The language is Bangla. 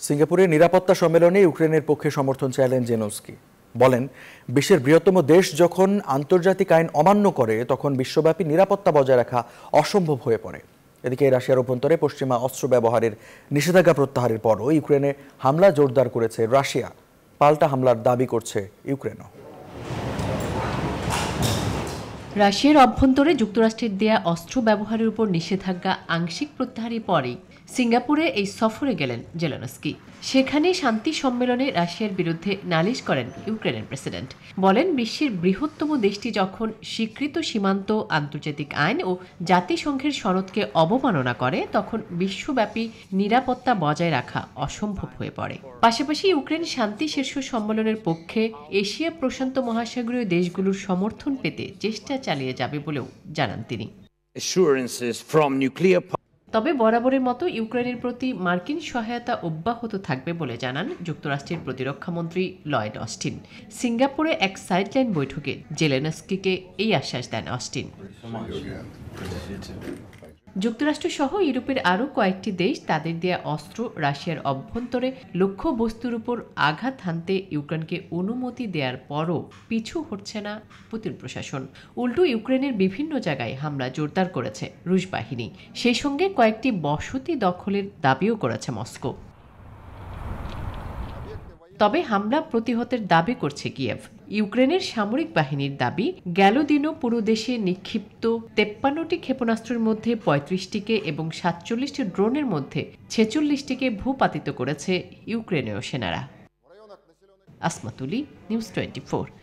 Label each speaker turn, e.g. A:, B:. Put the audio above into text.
A: সিঙ্গাপুরে নিরাপত্তা সম্মেলনে ইউক্রেনের পক্ষে সমর্থন চাইলেন জেলেনস্কি। বলেন, বিশ্বের বৃহত্তম দেশ যখন আন্তর্জাতিক আইন অমান্য করে তখন বিশ্বব্যাপী নিরাপত্তা বজায় রাখা অসম্ভব হয়ে পড়ে। এদিকে রাশিয়ার অভ্যন্তরে পশ্চিমা অস্ত্র ব্যবহারের নিষেধাজ্ঞা প্রত্যাহারের পরও ইউক্রেনে হামলা জোরদার করেছে রাশিয়া। পাল্টা হামলার দাবি করছে ইউক্রেনও।
B: রাশিয়ার অভ্যন্তরে যুক্তরাষ্ট্রের দেয়া অস্ত্র ব্যবহারের উপর নিষেধাজ্ঞা আংশিক প্রত্যাহারের পরেই সিঙ্গাপুরে এই সফরে গেলেন জেলেনস্কি। সেখানে শান্তি সম্মেলনে রাশিয়ার বিরুদ্ধে নালিশ করেন ইউক্রেনের প্রেসিডেন্ট। বলেন, বিশ্বের বৃহত্তম দেশটি যখন স্বীকৃত সীমান্ত, আন্তর্জাতিক আইন ও জাতিসংঘের সনদকে অবমাননা করে তখন বিশ্বব্যাপী নিরাপত্তা বজায় রাখা অসম্ভব হয়ে পড়ে। পাশাপাশি ইউক্রেন শান্তি শীর্ষ সম্মেলনের পক্ষে এশিয়া প্রশান্ত মহাসাগরীয় দেশগুলোর সমর্থন পেতে চেষ্টা চালিয়ে যাবে বলেও জানান তিনি। তবে বরাবরের মতো ইউক্রেনের প্রতি মার্কিন সহায়তা অব্যাহত থাকবে বলে জানান যুক্তরাষ্ট্রের প্রতিরক্ষামন্ত্রী লয়েড অস্টিন। সিঙ্গাপুরে এক সাইডলাইন বৈঠকে জেলেনস্কিকে এই আশ্বাস দেন অস্টিন। যুক্তরাষ্ট্রসহ ইউরোপের আরও কয়েকটি দেশ তাদের দেয়া অস্ত্র রাশিয়ার অভ্যন্তরে লক্ষ্যবস্তুর উপর আঘাত হানতে ইউক্রেনকে অনুমতি দেওয়ার পরও পিছু হটছে না পুতিন প্রশাসন। উল্টো ইউক্রেনের বিভিন্ন জায়গায় হামলা জোরদার করেছে রুশ বাহিনী। সেই সঙ্গে কয়েকটি বসতি দখলের দাবিও করেছে মস্কো। তবে হামলা প্রতিহতের দাবি করছে কিয়েভ। ইউক্রেনের সামরিক বাহিনীর দাবি, গেল দিনও পুরো দেশে নিক্ষিপ্ত 53টি ক্ষেপণাস্ত্রের মধ্যে 35টিকে এবং 47টি ড্রোনের মধ্যে 46টিকে ভূপাতিত করেছে ইউক্রেনীয় সেনারা। আসমা তুলি, নিউজ 24।